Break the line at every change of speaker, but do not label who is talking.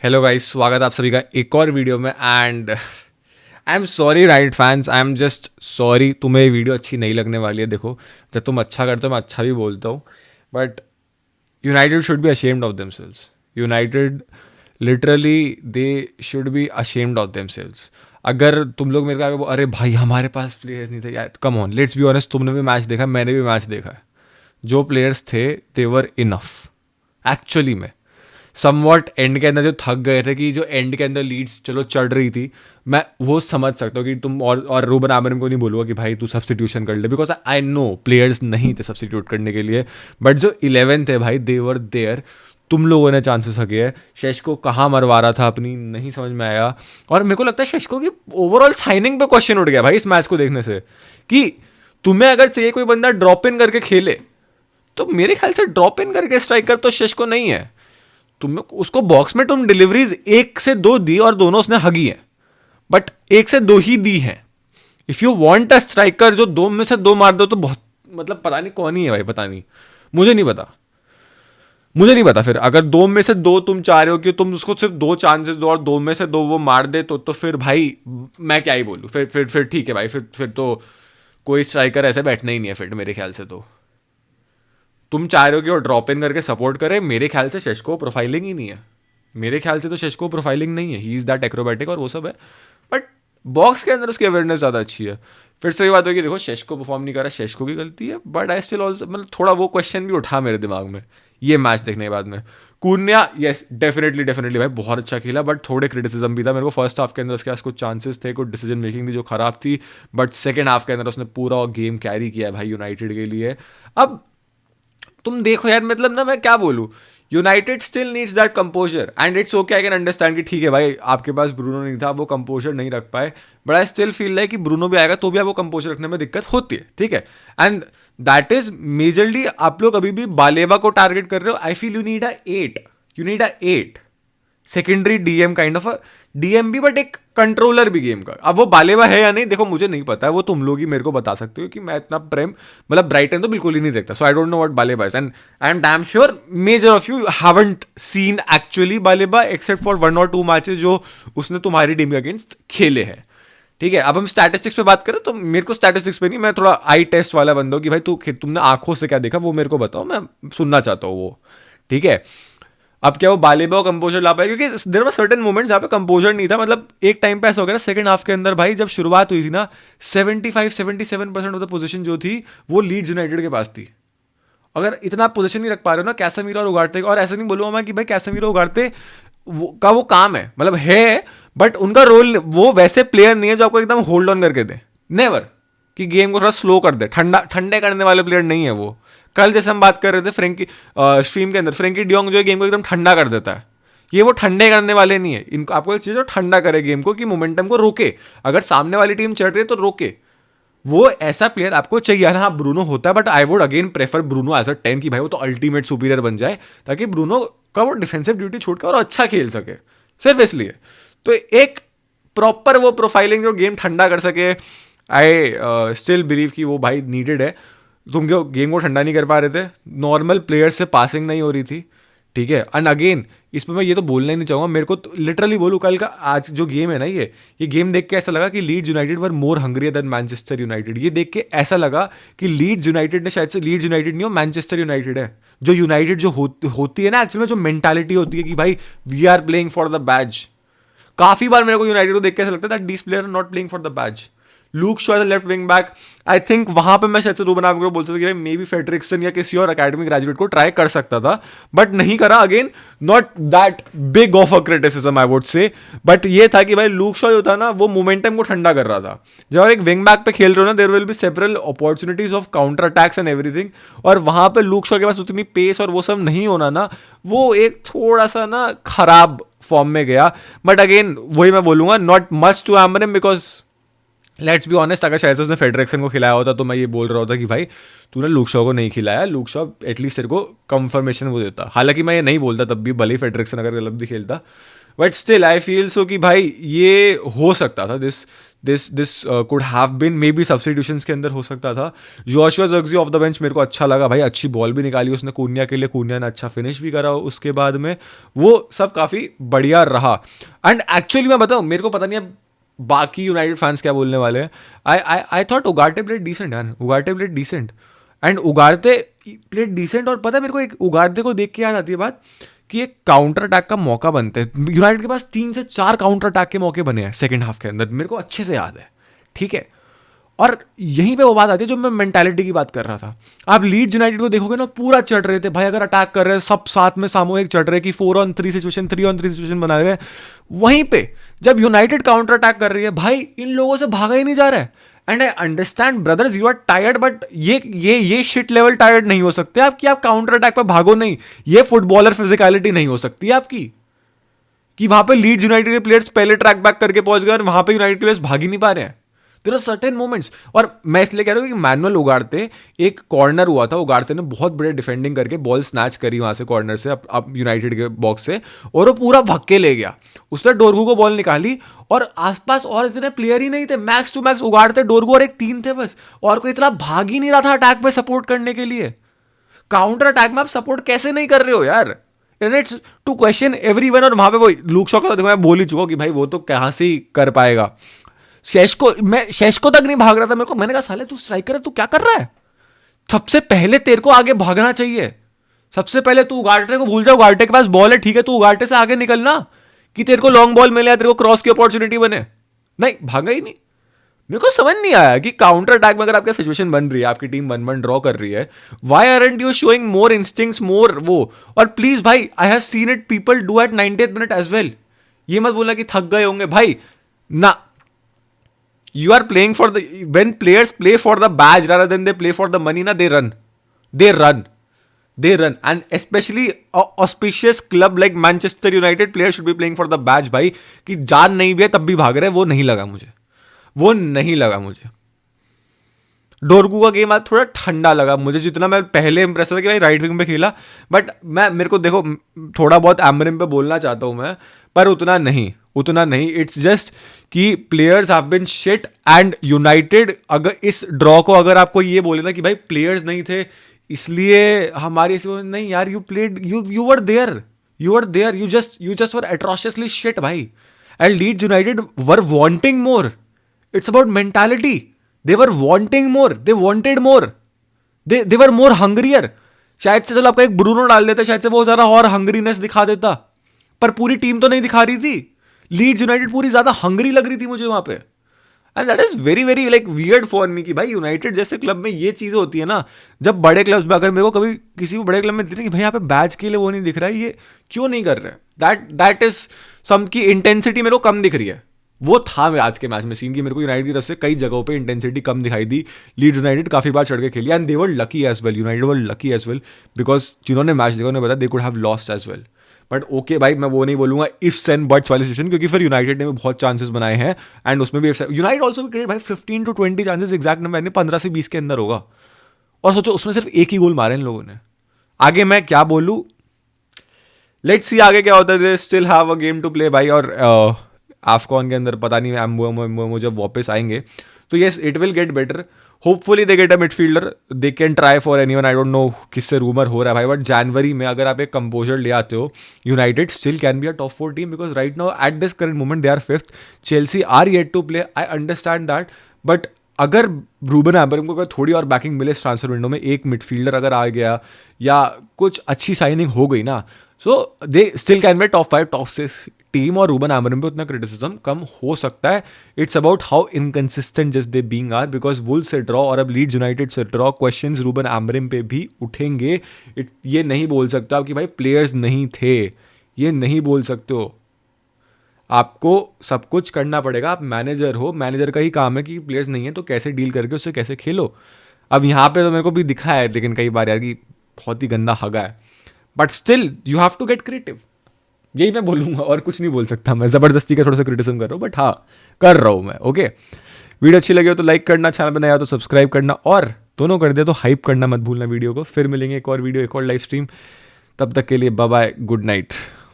Hello guys, स्वागत है आप सभी का एक और वीडियो में। And I am sorry United fans, I am just sorry. तुम्हें ये वीडियो अच्छी नहीं लगने वाली है। देखो, जब तुम अच्छा करते हो मैं अच्छा भी बोलता हूँ, but United should be ashamed of themselves. United literally they should be ashamed of themselves. अगर तुम लोग मेरे को आगे अरे भाई हमारे पास प्लेयर्स नहीं थे यार, come on, let's be honest. तुमने भी मैच देखा, मैंने भी मैच देखा है। जो प्लेयर्स थे दे वर इनफ एक्चुअली में। समवॉट एंड के अंदर जो थक गए थे, कि जो एंड के अंदर लीड्स चलो चढ़ रही थी, मैं वो समझ सकता हूँ कि तुम और रूबन आमरिम को नहीं बोलूँगा कि भाई तू सब्सटीट्यूशन कर ले, बिकॉज आई नो प्लेयर्स नहीं थे सब्सटीट्यूट करने के लिए। बट जो 11 थे भाई, दे वर देयर। तुम लोगों ने चांसेस हके है। शेष्को कहाँ मरवा रहा था अपनी, नहीं समझ में आया। और मेरे को लगता है शेष्को की ओवरऑल साइनिंग पे क्वेश्चन उठ गया भाई इस मैच को देखने से, कि तुम्हें अगर चाहिए कोई बंदा ड्रॉप इन करके खेले, तो मेरे ख्याल से ड्रॉप इन करके स्ट्राइकर तो शेष्को नहीं है। तुम उसको बॉक्स में तुम डिलीवरीज 1 से 2 दी और दोनों उसने हगी है, बट 1 से 2 ही दी है। If you want a striker जो 2 में से 2 मार दो, तो बहुत मतलब पता नहीं कौन ही है भाई, पता नहीं, मुझे नहीं पता। मुझे नहीं पता। फिर अगर 2 में से 2 तुम चाह रहे हो कि तुम उसको सिर्फ 2 चांसेस दो और 2 में से 2 वो मार दे, तो फिर भाई मैं क्या ही बोलूँ। फिर ठीक है भाई, फिर तो कोई स्ट्राइकर ऐसे बैठना ही नहीं है फिर मेरे ख्याल से। तो तुम चाह रहे हो कि वो ड्रॉप इन करके सपोर्ट करे, मेरे ख्याल से शेष्को प्रोफाइलिंग ही नहीं है। मेरे ख्याल से तो शेष्को प्रोफाइलिंग नहीं है, ही इज दैट एक्रोबैटिक और वो सब है, बट बॉक्स के अंदर उसकी अवेयरनेस ज़्यादा अच्छी है। फिर से ये बात होगी, देखो शेष्को परफॉर्म नहीं कर रहा, शेष्को की गलती है, बट आई स्टिल ऑल्सो मतलब थोड़ा वो क्वेश्चन भी उठा मेरे दिमाग में ये मैच देखने के बाद में। कून्या यस डेफिनेटली डेफिनेटली भाई बहुत अच्छा खेला, बट थोड़े क्रिटिसिज्म भी था मेरे को। फर्स्ट हाफ के अंदर उसके पास कुछ चांसेस थे, कुछ डिसीजन मेकिंग थी जो खराब थी, बट सेकेंड हाफ के अंदर उसने पूरा गेम कैरी किया है भाई यूनाइटेड के लिए। अब तुम देखो यार, मतलब ना मैं क्या बोलूँ, United still needs that composer and it's okay. I can understand कि ठीक है भाई आपके पास ब्रूनो नहीं था, वो कंपोजर नहीं रख पाए, but I still feel like कि ब्रूनो भी आएगा तो भी आपको कंपोजर रखने में दिक्कत होती है, ठीक है। एंड दैट इज मेजरली आप लोग अभी भी बालेबा को टारगेट कर रहे हो। I feel you need a 8 secondary DM kind of a DM भी, बट एक कंट्रोलर भी गेम का। अब वो बालेबा है या नहीं, देखो मुझे नहीं पता है, वो तुम लोग ही मेरे को बता सकते हो, कि मैं इतना प्रेम मतलब ब्राइटन तो बिल्कुल ही नहीं देखता, so I don't know what Baleba is. And I am damn sure major of you haven't seen actually Baleba except for 1 और 2 मैचेस जो उसने तुम्हारी टीम के अगेंस्ट खेले हैं, ठीक है। अब हम स्टैटिस्टिक्स पे बात करें तो मेरे को स्टैटिस्टिक्स पे नहीं, मैं थोड़ा आई टेस्ट वाला बंदा हूँ कि भाई तुमने आंखों से क्या देखा वो मेरे को बताओ, मैं सुनना चाहता हूँ वो, ठीक है। अब क्या वो बालेबा और कंपोजर ला पाए, क्योंकि देयर वर सर्टेन मोमेंट्स जहाँ पे कंपोजर नहीं था। मतलब एक टाइम पे ऐसा हो गया ना सेकंड हाफ के अंदर भाई, जब शुरुआत हुई थी ना, 75-77% ऑफ द पोजीशन जो थी वो लीड्स यूनाइटेड के पास थी। अगर इतना पोजीशन नहीं रख पा रहे हो ना कैसेमीरो और उगार्टे, और ऐसा नहीं बोलूँगा मैं कि भाई कैसेमीरो उगार्टे वो काम है, मतलब है, बट उनका रोल वो वैसे प्लेयर नहीं है जो आपको एकदम होल्ड ऑन करके दे, नेवर, कि गेम को थोड़ा स्लो कर दे, ठंडे करने वाले प्लेयर नहीं है वो। कल जैसे हम बात कर रहे थे फ्रेंकी स्ट्रीम के अंदर, फ्रेंकी डियोंग जो है गेम को एकदम ठंडा कर देता है, ये वो ठंडे करने वाले नहीं है। इनको आपको एक चीज़ जो ठंडा करे गेम को, कि मोमेंटम को रोके, अगर सामने वाली टीम चढ़ रही है तो रोके। वो ऐसा प्लेयर आपको चाहिए। हाँ ब्रूनो होता है, but I would again prefer Bruno as a 10, कि भाई वो तो अल्टीमेट सुपीरियर बन जाए, ताकि ब्रूनो का वो डिफेंसिव ड्यूटी छोड़ के और अच्छा खेल सके, सिर्फ इसलिए। तो एक प्रॉपर वो प्रोफाइलिंग जो गेम ठंडा कर सके, आई स्टिल बिलीव कि वो भाई नीडेड है। तुम क्यों गेम को ठंडा नहीं कर पा रहे थे, नॉर्मल प्लेयर से पासिंग नहीं हो रही थी, ठीक है। एंड अगेन इसमें मैं ये तो बोलना ही नहीं चाहूँगा, मेरे को लिटरली बोलूँ, कल का आज जो गेम है ना, ये गेम देख के ऐसा लगा कि लीड्स यूनाइटेड वर मोर हंग्रियर देन मैनचेस्टर यूनाइटेड। ये देख के ऐसा लगा कि लीड्स यूनाइटेड ने, शायद से लीड्स यूनाइटेड नहीं हो, मैनचेस्टर यूनाइटेड है। जो यूनाइटेड जो होती है ना एक्चुअली में, जो मेंटालिटी होती है कि भाई we are playing for the badge. काफी बार मेरे को यूनाइटेड को देख के ऐसा लगता है that this player are not playing for the badge. Luke Shaw as left wing back, I think वहां पे मैं शायद से रूबन आमरिम को बोल सकता कि मे बी फेडरिक्सन या किसी और अकेडमी ग्रेजुएट को ट्राई कर सकता था, बट नहीं करा। Again not that big of a criticism I would say, but ये था कि भाई लूक शॉ जो था ना, वो मोमेंटम को ठंडा कर रहा था। जब आप एक विंग बैक पे खेल रहे हो ना, there will be several opportunities of counter attacks and everything, और वहां पे लूक शॉ के पास उतनी पेस और वो सब नहीं होना ना, वो एक थोड़ा सा ना खराब फॉर्म में गया। बट अगेन वही मैं बोलूंगा, not much to Amorim, because let's be honest, अगर शायद उसने फेडरिक्सन को खिलाया होता तो मैं ये बोल रहा होता कि भाई तूने लूक शॉ को नहीं खिलाया, लूक शॉ एटलीस्ट तेरे को कंफर्मेशन वो देता। हालांकि मैं ये नहीं बोलता तब भी, भले ही फेडरिक्सन अगर गलत भी खेलता, but still I feel so कि भाई ये हो सकता था, this could have been maybe substitutions के अंदर हो सकता था. Joshua Zirkzee off the bench मेरे को अच्छा लगा भाई, अच्छी बॉल भी निकाली उसने कूनिया के लिए, कूनिया ने अच्छा फिनिश भी करा उसके बाद में, वो सब काफ़ी बढ़िया रहा. एंड एक्चुअली मैं बताऊँ, मेरे को पता नहीं अब बाकी यूनाइटेड फैंस क्या बोलने वाले हैं. I thought Ugarte played decent यार, Ugarte played decent and Ugarte played decent. और पता है मेरे को, एक उगार्टे को देख के याद आती है बात कि एक काउंटर अटैक का मौका बनते हैं. यूनाइटेड के पास 3 से 4 काउंटर अटैक के मौके बने हैं सेकंड हाफ के अंदर, मेरे को अच्छे से याद है, ठीक है. और यहीं पे वो बात आती है जो मैं मेंटालिटी की बात कर रहा था. आप लीड्स यूनाइटेड को देखोगे ना, पूरा चढ़ रहे थे भाई, अगर अटैक कर रहे हैं सब साथ में सामूहिक चढ़ रहे कि 4-on-3 सिचुएशन, 3-on-3 सिचुएशन बना रहे हैं. वहीं पे जब यूनाइटेड काउंटर अटैक कर रही है भाई, इन लोगों से भागा ही नहीं जा रहा है. And I understand brothers, you are tired, but ये शिट लेवल टायर्ड नहीं हो सकते आप कि आप काउंटर अटैक पे भागो नहीं. ये फुटबॉलर फिजिकलिटी नहीं हो सकती आपकी कि वहां पे लीड्स यूनाइटेड के प्लेयर्स पहले ट्रैक बैक करके पहुंच गए और वहां पे यूनाइटेड के प्लेयर्स भाग ही नहीं पा रहे हैं. There are certain moments. और मैं इसलिए कह रहा हूँ कि मैनुअल उगाड़ते, एक कॉर्नर हुआ था, उगाड़ते ने बहुत बड़े डिफेंडिंग करके बॉल स्नैच करी वहां से कॉर्नर से अब यूनाइटेड के बॉक्स से, और वो पूरा भक्के ले गया. उसने डोरगू को बॉल निकाली और आसपास और इतने प्लेयर ही नहीं थे, मैक्स टू मैक्स उगाड़ते, डोरगू और एक 3 थे बस, और कोई इतना भाग ही नहीं रहा था अटैक में सपोर्ट करने के लिए. काउंटर अटैक में आप सपोर्ट कैसे नहीं कर रहे हो यार? It's to question everyone. और वहां पे वो लूक शॉ का तो मैं बोल ही चुका कि भाई वो तो कहां से ही कर पाएगा. शेष्को तक नहीं भाग रहा था मेरे को, मैंने कहा साले तू स्ट्राइकर है, तू क्या कर रहा है? सबसे पहले तेरे को आगे भागना चाहिए. सबसे पहले तू उगार्टे को भूल जा, उगार्टे के पास बॉल है ठीक है, तू उगार्टे से आगे निकलना कि तेरे को लॉन्ग बॉल मिले, तेरे को क्रॉस की अपॉर्चुनिटी बने. नहीं, भागा ही नहीं. मेरे को समझ नहीं आया कि काउंटर अटैक में अगर आपकी सिचुएशन बन रही है, आपकी टीम 1-1 ड्रॉ कर रही है, why aren't you showing more instincts, more वो. और प्लीज भाई, I have seen it people do at 90th minute as well. ये मत बोलना कि थक गए होंगे भाई ना. You are playing for the, when players play for the badge rather than they play for the money, na, they run, and especially auspicious club like Manchester United players should be playing for the badge भाई. कि जान नहीं भी है तब भी भाग रहे हैं, वो नहीं लगा मुझे. डोरगू का गेम आज थोड़ा ठंडा लगा मुझे, जितना मैं पहले इंप्रेस हुआ कि भाई राइट विंग पे खेला, बट मेरे को देखो थोड़ा बहुत एमरिम पे बोलना चाहता हूं मैं, पर उतना नहीं. इट्स जस्ट कि players have been shit and United. अगर इस ड्रॉ को अगर आपको ये बोले ना कि भाई प्लेयर्स नहीं थे इसलिए हमारी, नहीं यार, you played, you were there, you just were atrociously shit भाई. And Leeds United were wanting more. It's about mentality. They were wanting more. They wanted more. They were more hungrier. शायद से चलो आपका एक ब्रूनो डाल देता, शायद से वो ज़रा और हंग्रीनेस दिखा देता, पर पूरी टीम तो नहीं दिखा रही थी. लीड्स यूनाइटेड पूरी ज़्यादा हंग्री लग रही थी मुझे वहाँ पे. And that is very very like weird for me कि भाई यूनाइटेड जैसे क्लब में ये चीज़ें होती है ना. जब बड़े क्लब्स में अगर मेरे को कभी किसी भी बड़े क्लब में दिख रहा है कि भाई यहाँ पे बैच के लिए वो नहीं दिख रहा है, ये क्यों नहीं कर रहे, दैट इज सम की इंटेंसिटी मेरे को कम दिख रही है. वो था आज के मैच में सीन की मेरे को यूनाइटेड की तरफ से कई जगहों पे इंटेंसिटी कम दिखाई दी. लीड्स यूनाइटेड काफी बार चढ़ के खेली and they were lucky as well. United were lucky as well because जिन्होंने मैच देखा उन्हें पता they could have lost as well. But okay भाई, मैं वो नहीं बोलूंगा इफ्स एंड बट्स वाली सिचुएशन, क्योंकि फिर यूनाइटेड ने भी बहुत चांसेस बनाए हैं एंड उसमें भी यूनाइटेड ऑल्सो क्रिएट भाई 15 to 20 चांसेस, एग्जैक्ट नंबर नहीं, 15 से 20 के अंदर होगा. और सोचो उसमें सिर्फ एक ही गोल मारे इन लोगों ने. आगे मैं क्या बोलूं, लेट्स सी आगे क्या होता है. They still have a game to play भाई. और AFCON के अंदर पता नहीं जब वापस आएंगे तो yes it will get better. Hopefully they get a midfielder, they can try for anyone. I don't no किससे रूमर हो रहा है भाई, बट जनवरी में अगर आप एक कंपोजर ले आते हो, United still can be a top 4 team because right now at this current moment they are 5th. Chelsea are yet to play, I understand that, but अगर रूबन एमरिम को थोड़ी और बैकिंग मिले इस ट्रांसफर विंडो में, एक midfielder अगर आ गया या कुछ अच्छी साइनिंग हो गई ना, so they still can be top 5 top 6 team. और रूबन एमरिम पे उतना क्रिटिसिज्म कम हो सकता है. It's about how inconsistent just they being are, because Wolves से ड्रॉ और अब लीड्स यूनाइटेड से ड्रॉ, क्वेश्चंस रूबन एमरिम पे भी उठेंगे. ये नहीं बोल सकता आप कि भाई प्लेयर्स नहीं थे, ये नहीं बोल सकते हो. आपको सब कुछ करना पड़ेगा. आप मैनेजर हो, मैनेजर का ही काम है कि प्लेयर्स नहीं है तो कैसे डील करके उससे कैसे खेलो. अब यहाँ पे तो मेरे को भी दिखा है लेकिन कई बार यार कि बहुत ही गंदा हगा है, but still you have to get creative. यही मैं बोलूंगा और कुछ नहीं बोल सकता. मैं जबरदस्ती का थोड़ा सा क्रिटिसिज्म कर रहा हूँ, बट हाँ कर रहा हूँ मैं. ओके, वीडियो अच्छी लगी हो तो लाइक करना, चैनल पर नया हो तो सब्सक्राइब करना, और दोनों कर दे तो हाइप करना मत भूलना वीडियो को. फिर मिलेंगे एक और वीडियो, एक और लाइव स्ट्रीम. तब तक के लिए बाय बाय, गुड नाइट.